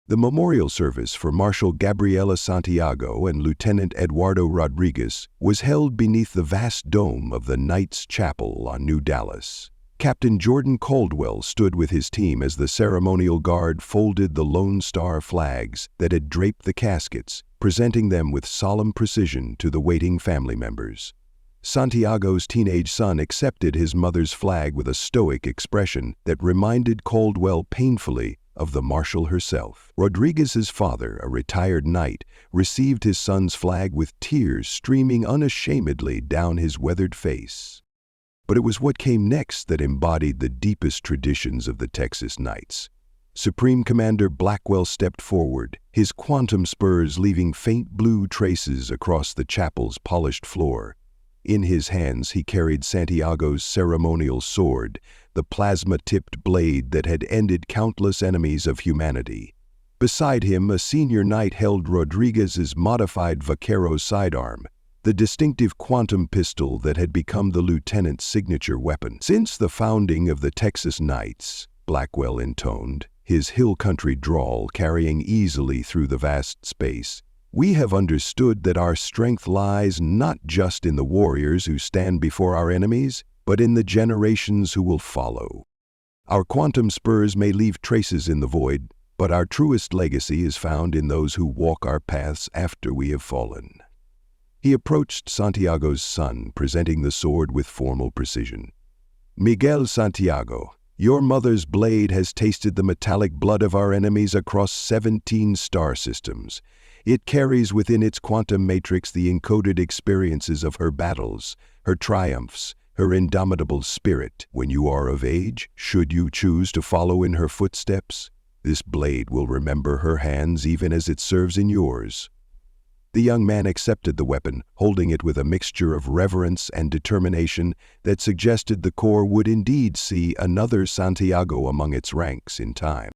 The memorial service for Marshal Gabriela Santiago and Lieutenant Eduardo Rodriguez was held beneath the vast dome of the Knights Chapel on New Dallas. Captain Jordan Caldwell stood with his team as the ceremonial guard folded the Lone Star flags that had draped the caskets, presenting them with solemn precision to the waiting family members. Santiago's teenage son accepted his mother's flag with a stoic expression that reminded Caldwell painfully of the Marshal herself. Rodriguez's father, a retired knight, received his son's flag with tears streaming unashamedly down his weathered face. But it was what came next that embodied the deepest traditions of the Texas Knights. Supreme Commander Blackwell stepped forward, his quantum spurs leaving faint blue traces across the chapel's polished floor. In his hands he carried Santiago's ceremonial sword, the plasma-tipped blade that had ended countless enemies of humanity. Beside him, a senior knight held Rodriguez's modified Vaquero sidearm, the distinctive quantum pistol that had become the lieutenant's signature weapon. Since the founding of the Texas Knights, Blackwell intoned, his hill country drawl carrying easily through the vast space, we have understood that our strength lies not just in the warriors who stand before our enemies, but in the generations who will follow. Our quantum spurs may leave traces in the void, but our truest legacy is found in those who walk our paths after we have fallen. He approached Santiago's son, presenting the sword with formal precision. Miguel Santiago, your mother's blade has tasted the metallic blood of our enemies across 17 star systems. It carries within its quantum matrix the encoded experiences of her battles, her triumphs, her indomitable spirit. When you are of age, should you choose to follow in her footsteps, this blade will remember her hands even as it serves in yours. The young man accepted the weapon, holding it with a mixture of reverence and determination that suggested the Corps would indeed see another Santiago among its ranks in time.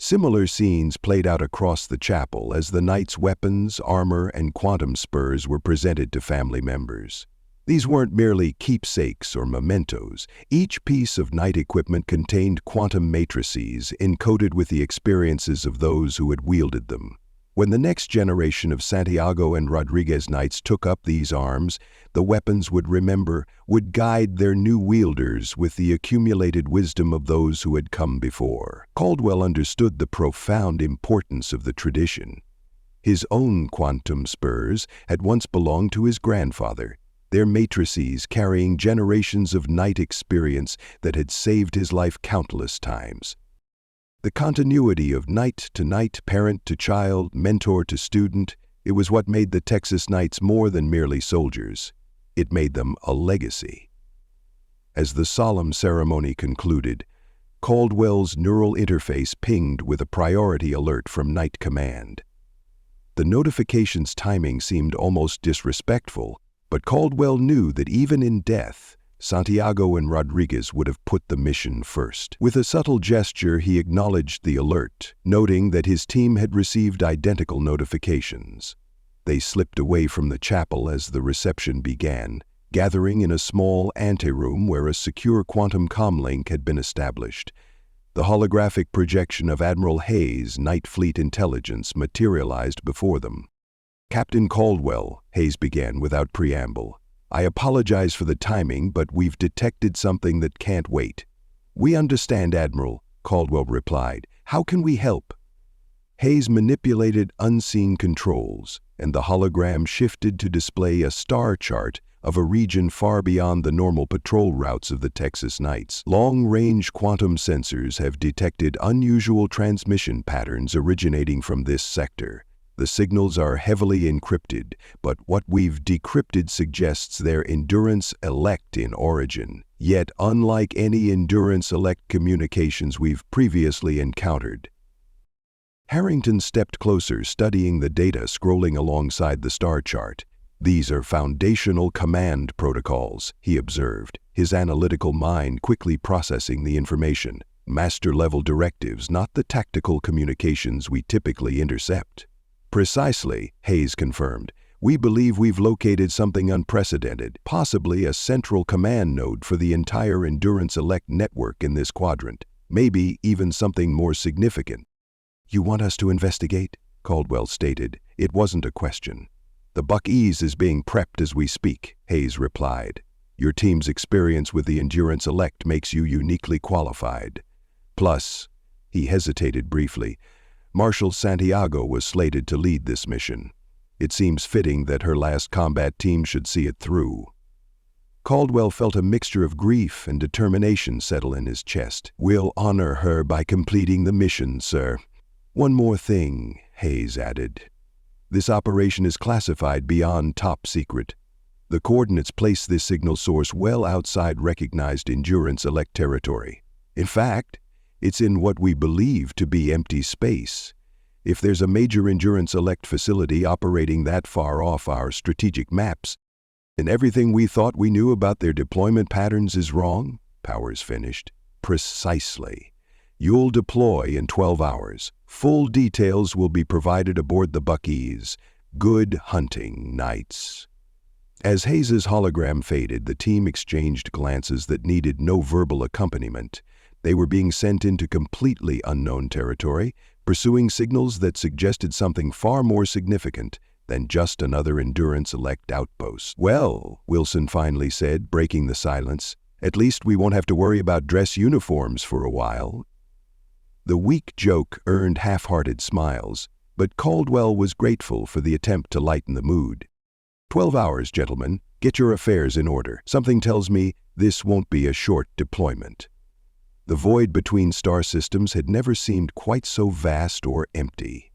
Similar scenes played out across the chapel as the knights' weapons, armor, and quantum spurs were presented to family members. These weren't merely keepsakes or mementos. Each piece of knight equipment contained quantum matrices encoded with the experiences of those who had wielded them. When the next generation of Santiago and Rodriguez knights took up these arms, the weapons would guide their new wielders with the accumulated wisdom of those who had come before. Caldwell understood the profound importance of the tradition. His own quantum spurs had once belonged to his grandfather, their matrices carrying generations of knight experience that had saved his life countless times. The continuity of knight to knight, parent to child, mentor to student, it was what made the Texas Knights more than merely soldiers. It made them a legacy. As the solemn ceremony concluded, Caldwell's neural interface pinged with a priority alert from Knight Command. The notification's timing seemed almost disrespectful, but Caldwell knew that even in death, Santiago and Rodriguez would have put the mission first. With a subtle gesture, he acknowledged the alert, noting that his team had received identical notifications. They slipped away from the chapel as the reception began, gathering in a small anteroom where a secure quantum comlink had been established. The holographic projection of Admiral Hayes' Night Fleet intelligence materialized before them. Captain Caldwell, Hayes began without preamble. I apologize for the timing, but we've detected something that can't wait. We understand, Admiral, Caldwell replied. How can we help? Hayes manipulated unseen controls, and the hologram shifted to display a star chart of a region far beyond the normal patrol routes of the Texas Knights. Long-range quantum sensors have detected unusual transmission patterns originating from this sector. The signals are heavily encrypted, but what we've decrypted suggests they're Endurance Elect in origin. Yet, unlike any Endurance Elect communications we've previously encountered. Harrington stepped closer, studying the data scrolling alongside the star chart. These are foundational command protocols, he observed, his analytical mind quickly processing the information. Master-level directives, not the tactical communications we typically intercept. Precisely, Hayes confirmed. We believe we've located something unprecedented, possibly a central command node for the entire Endurance Elect network in this quadrant, maybe even something more significant. "You want us to investigate?" Caldwell stated. It wasn't a question. "The Buck-ease is being prepped as we speak," Hayes replied. "Your team's experience with the Endurance Elect makes you uniquely qualified. Plus," he hesitated briefly, "Marshal Santiago was slated to lead this mission. It seems fitting that her last combat team should see it through." Caldwell felt a mixture of grief and determination settle in his chest. "We'll honor her by completing the mission, sir." "One more thing," Hayes added. "This operation is classified beyond top secret. The coordinates place this signal source well outside recognized Endurance Elect territory. In fact, it's in what we believe to be empty space. If there's a major Endurance Elect facility operating that far off our strategic maps, then everything we thought we knew about their deployment patterns is wrong," Powers finished. "Precisely. You'll deploy in 12 hours. Full details will be provided aboard the Buck-ease. Good hunting, Knights." As Hayes's hologram faded, the team exchanged glances that needed no verbal accompaniment. They were being sent into completely unknown territory, pursuing signals that suggested something far more significant than just another Endurance Elect outpost. "Well," Wilson finally said, breaking the silence, "at least we won't have to worry about dress uniforms for a while." The weak joke earned half-hearted smiles, but Caldwell was grateful for the attempt to lighten the mood. 12 hours, gentlemen. Get your affairs in order. Something tells me this won't be a short deployment." The void between star systems had never seemed quite so vast or empty.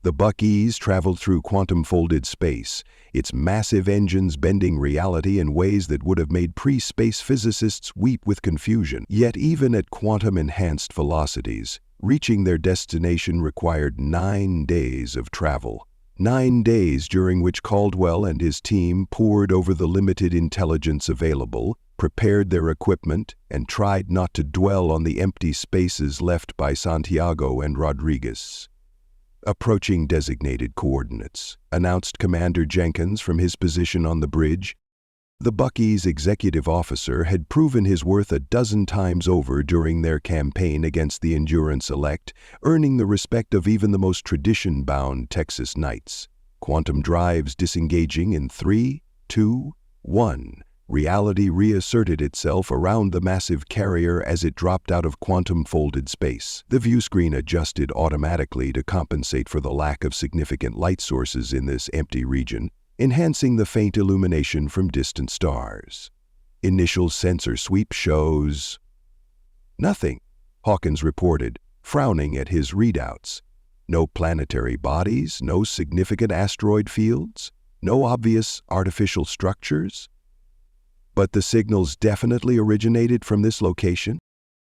The Buck-ease traveled through quantum-folded space, its massive engines bending reality in ways that would have made pre-space physicists weep with confusion. Yet even at quantum-enhanced velocities, reaching their destination required 9 days of travel. 9 days during which Caldwell and his team pored over the limited intelligence available, prepared their equipment, and tried not to dwell on the empty spaces left by Santiago and Rodriguez. "Approaching designated coordinates," announced Commander Jenkins from his position on the bridge. The Buck-ease executive officer had proven his worth a dozen times over during their campaign against the Endurance Elect, earning the respect of even the most tradition-bound Texas Knights. Quantum drives disengaging in 3, 2, 1. Reality reasserted itself around the massive carrier as it dropped out of quantum-folded space. The viewscreen adjusted automatically to compensate for the lack of significant light sources in this empty region, enhancing the faint illumination from distant stars. Initial sensor sweep shows nothing, Hawkins reported, frowning at his readouts. No planetary bodies, no significant asteroid fields, no obvious artificial structures. "But the signals definitely originated from this location?"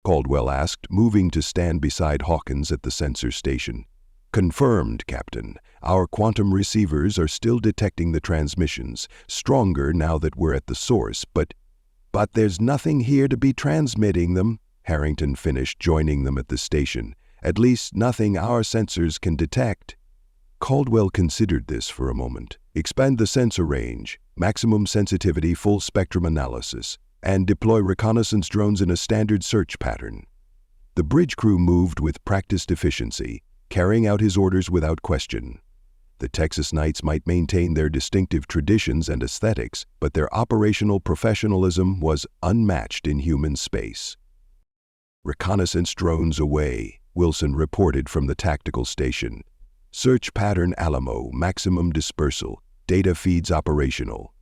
Caldwell asked, moving to stand beside Hawkins at the sensor station. "Confirmed, Captain. Our quantum receivers are still detecting the transmissions, stronger now that we're at the source, but there's nothing here to be transmitting them," Harrington finished, joining them at the station. "At least nothing our sensors can detect." Caldwell considered this for a moment. "Expand the sensor range, maximum sensitivity full spectrum analysis, and deploy reconnaissance drones in a standard search pattern." The bridge crew moved with practiced efficiency, carrying out his orders without question. The Texas Knights might maintain their distinctive traditions and aesthetics, but their operational professionalism was unmatched in human space. "Reconnaissance drones away," Wilson reported from the tactical station. "Search pattern Alamo, maximum dispersal, data feeds operational."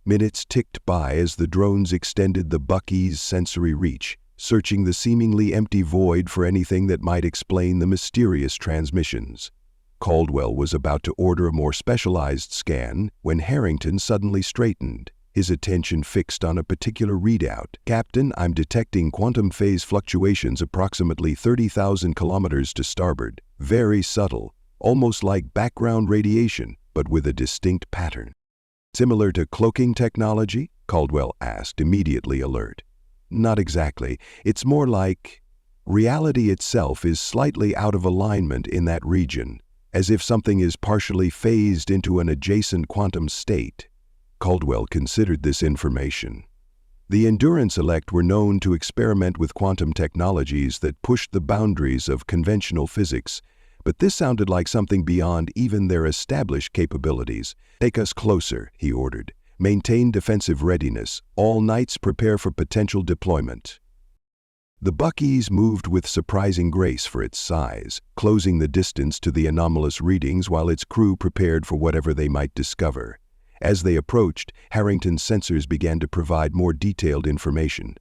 Minutes ticked by as the drones extended the Buck-ease sensory reach, searching the seemingly empty void for anything that might explain the mysterious transmissions. Caldwell was about to order a more specialized scan when Harrington suddenly straightened, his attention fixed on a particular readout. "Captain, I'm detecting quantum phase fluctuations approximately 30,000 kilometers to starboard. Very subtle, almost like background radiation, but with a distinct pattern." "Similar to cloaking technology?" Caldwell asked, immediately alert. "Not exactly. It's more like reality itself is slightly out of alignment in that region, as if something is partially phased into an adjacent quantum state." Caldwell considered this information. The Endurance Elect were known to experiment with quantum technologies that pushed the boundaries of conventional physics, but this sounded like something beyond even their established capabilities. "Take us closer," he ordered. "Maintain defensive readiness. All knights prepare for potential deployment." The Buckies moved with surprising grace for its size, closing the distance to the anomalous readings while its crew prepared for whatever they might discover. As they approached, Harrington's sensors began to provide more detailed information.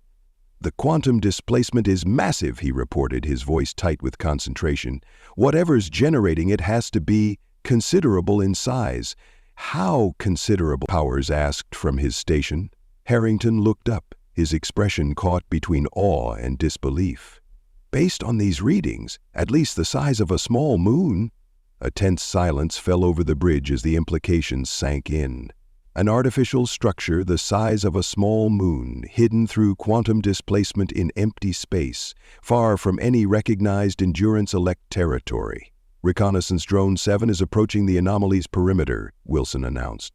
"The quantum displacement is massive," he reported, his voice tight with concentration. "Whatever's generating it has to be considerable in size." "How considerable?" Powers asked from his station. Harrington looked up, his expression caught between awe and disbelief. "Based on these readings, at least the size of a small moon." A tense silence fell over the bridge as the implications sank in. An artificial structure the size of a small moon, hidden through quantum displacement in empty space, far from any recognized Endurance-elect territory. "Reconnaissance Drone 7 is approaching the anomaly's perimeter," Wilson announced.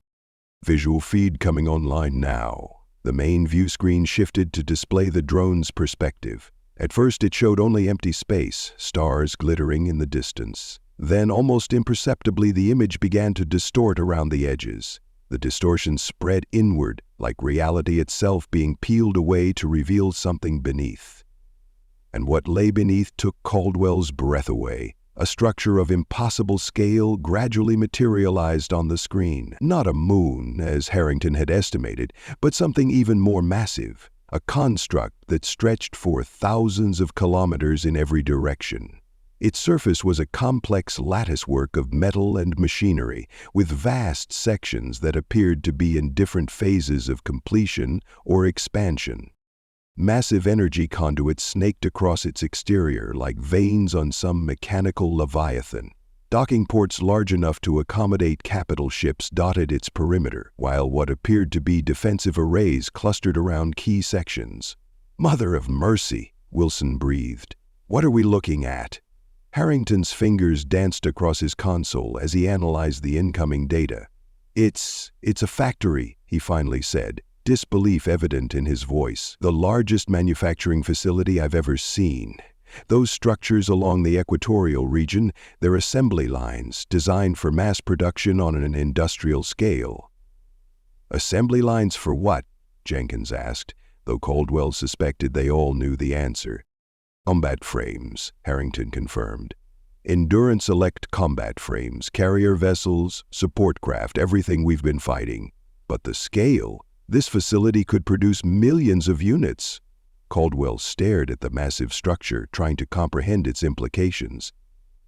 "Visual feed coming online now." The main view screen shifted to display the drone's perspective. At first it showed only empty space, stars glittering in the distance. Then, almost imperceptibly, the image began to distort around the edges. The distortion spread inward, like reality itself being peeled away to reveal something beneath. And what lay beneath took Caldwell's breath away. A structure of impossible scale gradually materialized on the screen. Not a moon, as Harrington had estimated, but something even more massive. A construct that stretched for thousands of kilometers in every direction. Its surface was a complex latticework of metal and machinery, with vast sections that appeared to be in different phases of completion or expansion. Massive energy conduits snaked across its exterior like veins on some mechanical leviathan. Docking ports large enough to accommodate capital ships dotted its perimeter, while what appeared to be defensive arrays clustered around key sections. "Mother of mercy," Wilson breathed. "What are we looking at?" Harrington's fingers danced across his console as he analyzed the incoming data. It's a factory," he finally said, disbelief evident in his voice. "The largest manufacturing facility I've ever seen. Those structures along the equatorial region, they're assembly lines designed for mass production on an industrial scale." "Assembly lines for what?" Jenkins asked, though Caldwell suspected they all knew the answer. "Combat frames," Harrington confirmed. "Endurance-elect combat frames, carrier vessels, support craft, everything we've been fighting. But the scale, this facility could produce millions of units." Caldwell stared at the massive structure, trying to comprehend its implications.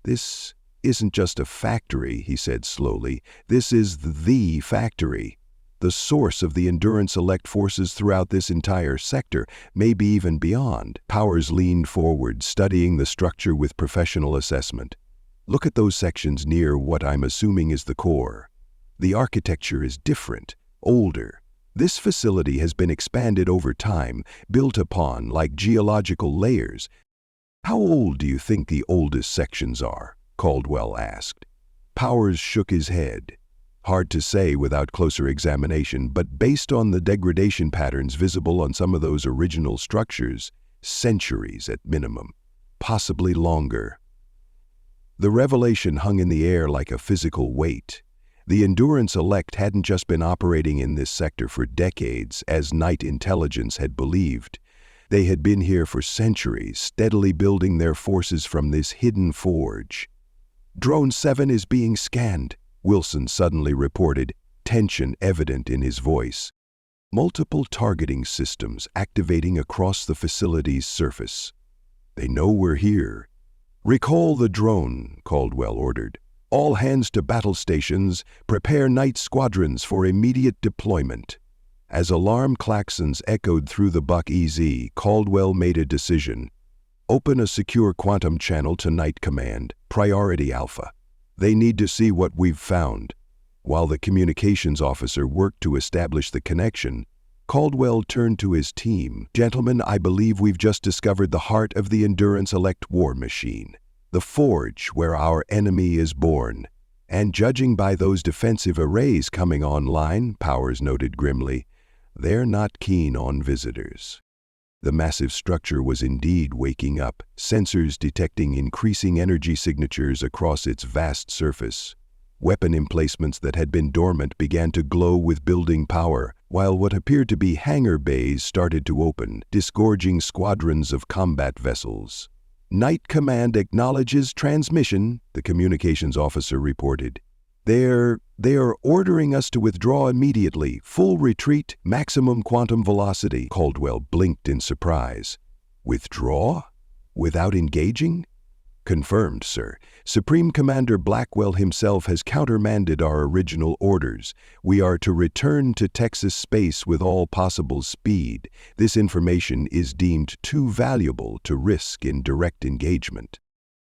"This isn't just a factory," he said slowly. "This is the factory. The source of the Endurance-elect forces throughout this entire sector, maybe even beyond." Powers leaned forward, studying the structure with professional assessment. "Look at those sections near what I'm assuming is the core. The architecture is different, older. This facility has been expanded over time, built upon like geological layers." "How old do you think the oldest sections are?" Caldwell asked. Powers shook his head. "Hard to say without closer examination, but based on the degradation patterns visible on some of those original structures, centuries at minimum, possibly longer." The revelation hung in the air like a physical weight. The Endurance-elect hadn't just been operating in this sector for decades, as Knight intelligence had believed. They had been here for centuries, steadily building their forces from this hidden forge. "Drone 7 is being scanned," Wilson suddenly reported, tension evident in his voice. "Multiple targeting systems activating across the facility's surface. They know we're here." "Recall the drone," Caldwell ordered. "All hands to battle stations. Prepare night squadrons for immediate deployment." As alarm klaxons echoed through the Buck-EZ, Caldwell made a decision. "Open a secure quantum channel to Night Command, Priority Alpha. They need to see what we've found." While the communications officer worked to establish the connection, Caldwell turned to his team. "Gentlemen, I believe we've just discovered the heart of the Endurance-elect war machine. The forge where our enemy is born. And judging by those defensive arrays coming online," Powers noted grimly, "they're not keen on visitors." The massive structure was indeed waking up, sensors detecting increasing energy signatures across its vast surface. Weapon emplacements that had been dormant began to glow with building power, while what appeared to be hangar bays started to open, disgorging squadrons of combat vessels. "Knight Command acknowledges transmission," the communications officer reported. They are ordering us to withdraw immediately. Full retreat, maximum quantum velocity." Caldwell blinked in surprise. "Withdraw? Without engaging?" "Confirmed, sir. Supreme Commander Blackwell himself has countermanded our original orders. We are to return to Texas space with all possible speed. This information is deemed too valuable to risk in direct engagement."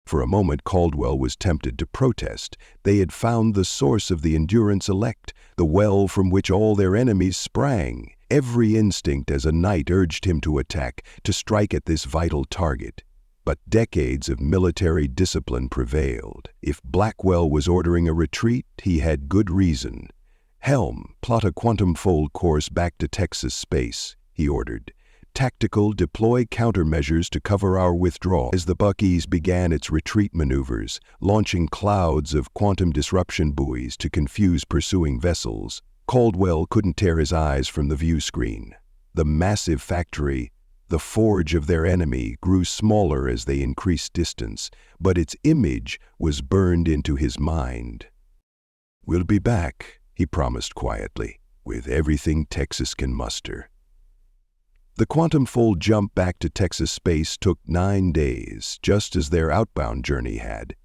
For a moment, Caldwell was tempted to protest. They had found the source of the Endurance Elect, the well from which all their enemies sprang. Every instinct as a knight urged him to attack, to strike at this vital target. But decades of military discipline prevailed. If Blackwell was ordering a retreat, he had good reason. "Helm, plot a quantum-fold course back to Texas space," he ordered. "Tactical, deploy countermeasures to cover our withdrawal." As the Buckies began its retreat maneuvers, launching clouds of quantum disruption buoys to confuse pursuing vessels, Caldwell couldn't tear his eyes from the view screen. The massive factory, the forge of their enemy, grew smaller as they increased distance, but its image was burned into his mind. "We'll be back," he promised quietly, "with everything Texas can muster." The quantum-fold jump back to Texas space took 9 days, just as their outbound journey had.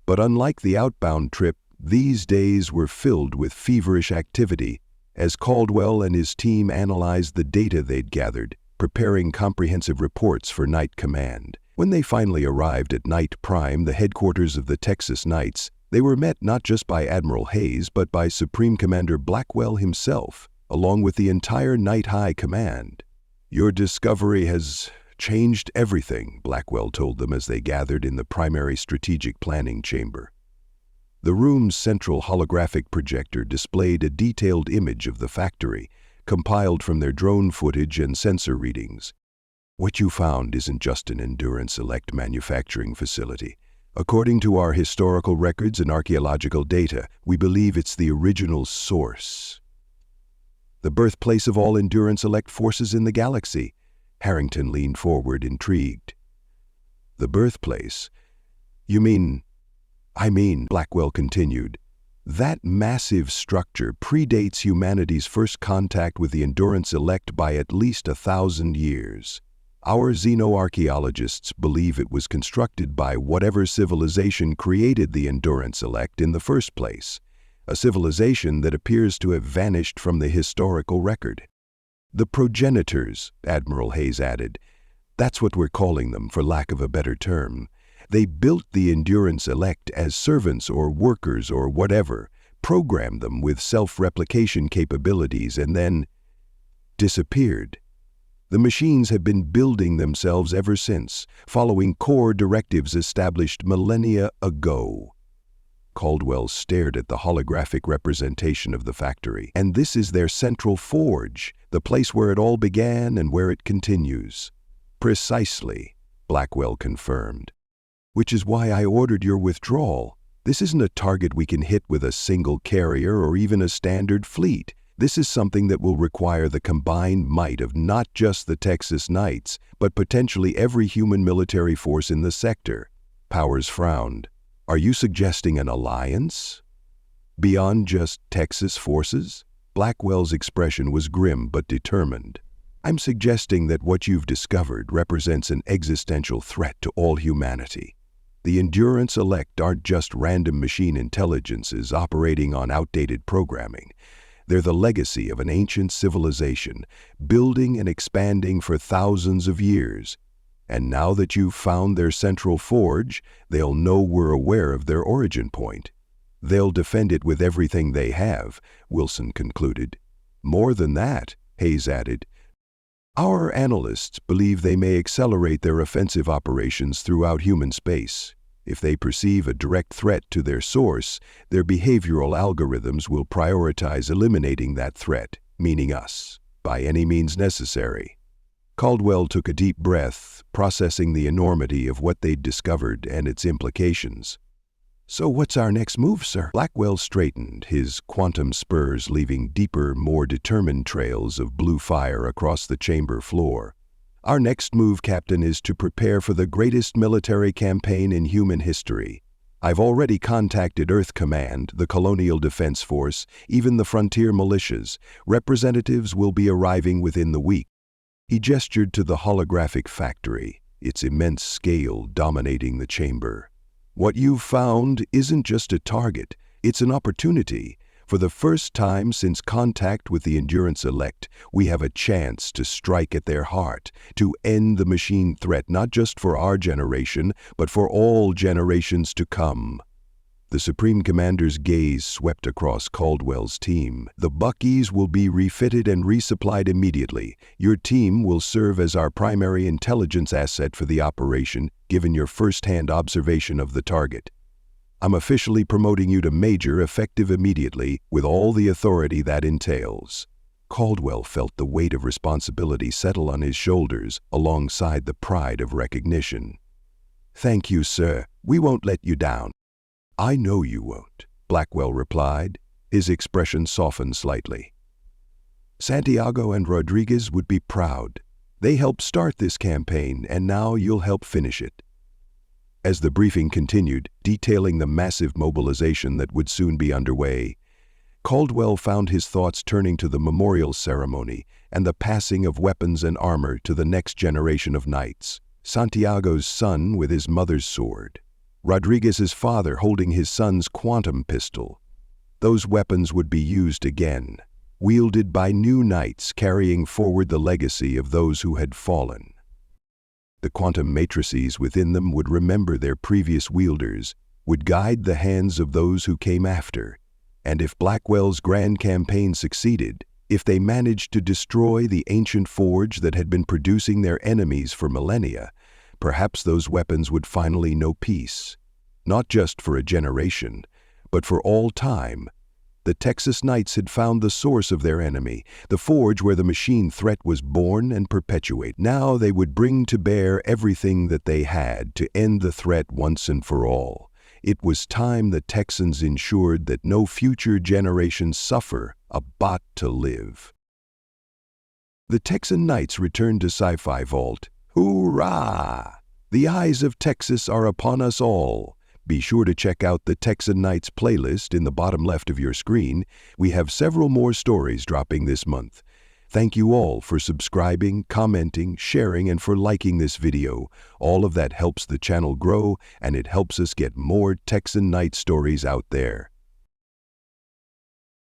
But unlike the outbound trip, these days were filled with feverish activity as Caldwell and his team analyzed the data they'd gathered, preparing comprehensive reports for Knight Command. When they finally arrived at Knight Prime, the headquarters of the Texas Knights, they were met not just by Admiral Hayes, but by Supreme Commander Blackwell himself, along with the entire Knight High Command. "Your discovery has changed everything," Blackwell told them as they gathered in the primary strategic planning chamber. The room's central holographic projector displayed a detailed image of the factory, compiled from their drone footage and sensor readings. "What you found isn't just an Endurance Elect manufacturing facility. According to our historical records and archaeological data, we believe it's the original source. The birthplace of all Endurance Elect forces in the galaxy." Harrington leaned forward, intrigued. "The birthplace? You mean—" "I mean," Blackwell continued, "that massive structure predates humanity's first contact with the Endurance Elect by at least 1,000 years. Our xenoarchaeologists believe it was constructed by whatever civilization created the Endurance Elect in the first place, a civilization that appears to have vanished from the historical record." "The progenitors," Admiral Hayes added. "That's what we're calling them, for lack of a better term. They built the Endurance Elect as servants or workers or whatever, programmed them with self-replication capabilities, and then disappeared. The machines have been building themselves ever since, following core directives established millennia ago." Caldwell stared at the holographic representation of the factory. "And this is their central forge, the place where it all began and where it continues." "Precisely," Blackwell confirmed. "Which is why I ordered your withdrawal. This isn't a target we can hit with a single carrier or even a standard fleet. This is something that will require the combined might of not just the Texas Knights, but potentially every human military force in the sector." Powers frowned. "Are you suggesting an alliance? Beyond just Texas forces?" Blackwell's expression was grim but determined. "I'm suggesting that what you've discovered represents an existential threat to all humanity. The Endurance Elect aren't just random machine intelligences operating on outdated programming. They're the legacy of an ancient civilization, building and expanding for thousands of years. And now that you've found their central forge, they'll know we're aware of their origin point. They'll defend it with everything they have," Wilson concluded. "More than that," Hayes added, "our analysts believe they may accelerate their offensive operations throughout human space. If they perceive a direct threat to their source, their behavioral algorithms will prioritize eliminating that threat, meaning us, by any means necessary." Caldwell took a deep breath, processing the enormity of what they'd discovered and its implications. "So what's our next move, sir?" Blackwell straightened, his quantum spurs leaving deeper, more determined trails of blue fire across the chamber floor. "Our next move, Captain, is to prepare for the greatest military campaign in human history. I've already contacted Earth Command, the Colonial Defense Force, even the frontier militias. Representatives will be arriving within the week." He gestured to the holographic factory, its immense scale dominating the chamber. "What you've found isn't just a target, it's an opportunity. For the first time since contact with the Endurance Elect, we have a chance to strike at their heart, to end the machine threat not just for our generation, but for all generations to come." The Supreme Commander's gaze swept across Caldwell's team. "The Buckies will be refitted and resupplied immediately. Your team will serve as our primary intelligence asset for the operation, given your first-hand observation of the target. I'm officially promoting you to Major effective immediately, with all the authority that entails." Caldwell felt the weight of responsibility settle on his shoulders alongside the pride of recognition. "Thank you, sir. We won't let you down." "I know you won't," Blackwell replied, his expression softened slightly. "Santiago and Rodriguez would be proud. They helped start this campaign, and now you'll help finish it." As the briefing continued, detailing the massive mobilization that would soon be underway, Caldwell found his thoughts turning to the memorial ceremony and the passing of weapons and armor to the next generation of knights. Santiago's son with his mother's sword, Rodriguez's father holding his son's quantum pistol. Those weapons would be used again, wielded by new knights carrying forward the legacy of those who had fallen. The quantum matrices within them would remember their previous wielders, would guide the hands of those who came after, and if Blackwell's grand campaign succeeded, if they managed to destroy the ancient forge that had been producing their enemies for millennia, perhaps those weapons would finally know peace, not just for a generation, but for all time. The Texas Knights had found the source of their enemy, the forge where the machine threat was born and perpetuated. Now they would bring to bear everything that they had to end the threat once and for all. It was time the Texans ensured that no future generations suffer a bot to live. The Texan Knights returned to Sci-Fi Vault. Hoorah! The eyes of Texas are upon us all. Be sure to check out the Texan Knights playlist in the bottom left of your screen. We have several more stories dropping this month. Thank you all for subscribing, commenting, sharing, and for liking this video. All of that helps the channel grow, and it helps us get more Texan Knight stories out there.